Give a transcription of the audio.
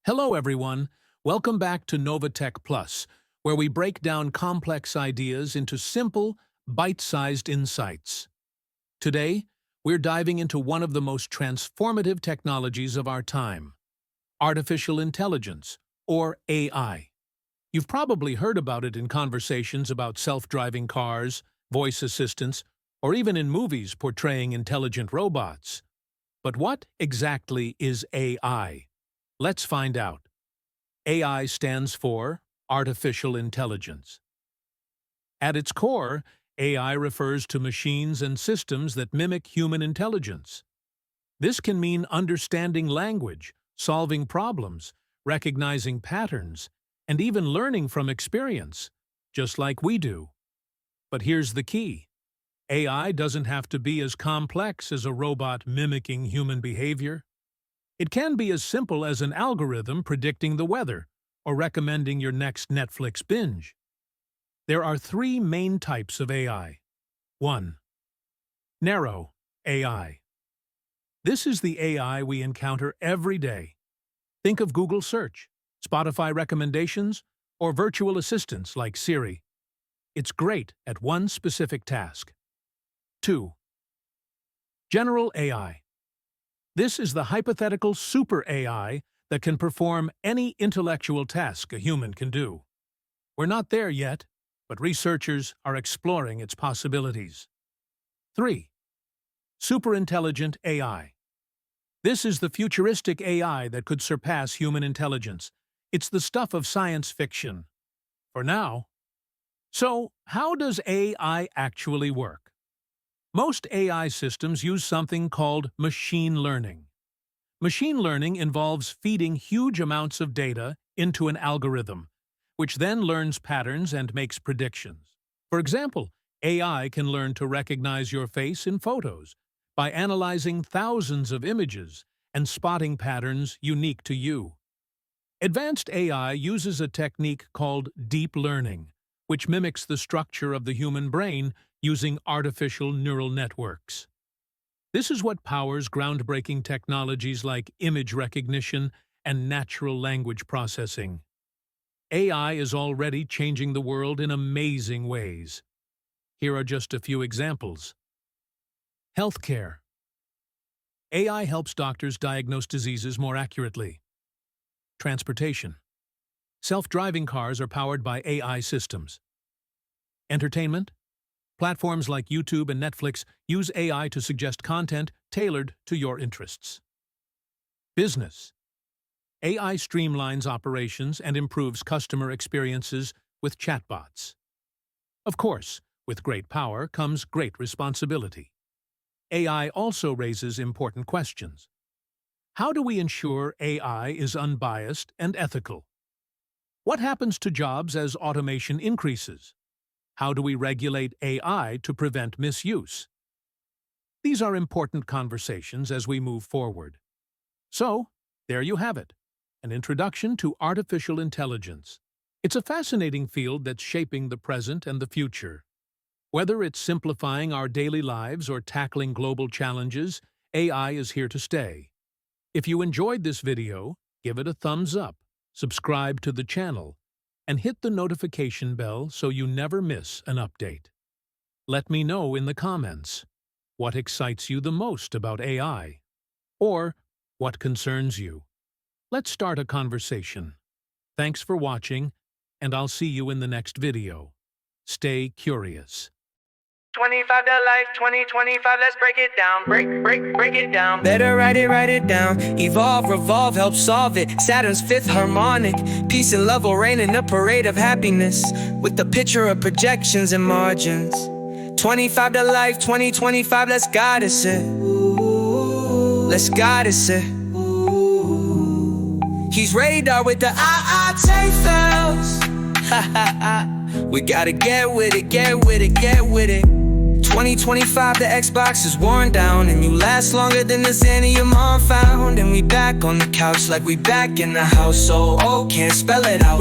Hello, everyone. Welcome back to Novatech Plus, where we break down complex ideas into simple, bite-sized insights. Today, we're diving into one of the most transformative technologies of our time, artificial intelligence, or AI. You've probably heard about it in conversations about self-driving cars, voice assistants, or even in movies portraying intelligent robots. But what exactly is AI? Let's find out. AI stands for Artificial Intelligence. At its core, AI refers to machines and systems that mimic human intelligence. This can mean understanding language, solving problems, recognizing patterns, and even learning from experience, just like we do. But here's the key. AI doesn't have to be as complex as a robot mimicking human behavior. It can be as simple as an algorithm predicting the weather or recommending your next Netflix binge. There are three main types of AI. 1. Narrow AI. This is the AI we encounter every day. Think of Google Search, Spotify recommendations, or virtual assistants like Siri. It's great at one specific task. 2. General AI. This is the hypothetical super AI that can perform any intellectual task a human can do. We're not there yet, but researchers are exploring its possibilities. 3. Superintelligent AI. This is the futuristic AI that could surpass human intelligence. It's the stuff of science fiction. For now. So, how does AI actually work? Most AI systems use something called machine learning. Machine learning involves feeding huge amounts of data into an algorithm, which then learns patterns and makes predictions. For example, AI can learn to recognize your face in photos by analyzing thousands of images and spotting patterns unique to you. Advanced AI uses a technique called deep learning, which mimics the structure of the human brain using artificial neural networks. This is what powers groundbreaking technologies like image recognition and natural language processing. AI is already changing the world in amazing ways. Here are just a few examples. Healthcare. AI helps doctors diagnose diseases more accurately. Transportation. Self-driving cars are powered by AI systems. Entertainment. Platforms like YouTube and Netflix use AI to suggest content tailored to your interests. Business. AI streamlines operations and improves customer experiences with chatbots. Of course, with great power comes great responsibility. AI also raises important questions. How do we ensure AI is unbiased and ethical? What happens to jobs as automation increases? How do we regulate AI to prevent misuse? These are important conversations as we move forward. So, there you have it, an introduction to artificial intelligence. It's a fascinating field that's shaping the present and the future. Whether it's simplifying our daily lives or tackling global challenges, AI is here to stay. If you enjoyed this video, give it a thumbs up, subscribe to the channel, and hit the notification bell so you never miss an update. Let me know in the comments what excites you the most about AI, or what concerns you. Let's start a conversation. Thanks for watching, and I'll see you in the next video. Stay curious. 25 to life, 2025, let's break it down, break it down. Better write it down. Evolve, revolve, help solve it. Saturn's fifth harmonic. Peace and love will reign in a parade of happiness, with the picture of projections and margins. 25 to life, 2025, let's goddess it. Let's goddess it. He's radar with the tails. Ha ha ha. We gotta get with it, get with it, get with it. 2025, the Xbox is worn down, and you last longer than the Xanny your mom found. And we back on the couch like we back in the house, so can't spell it out.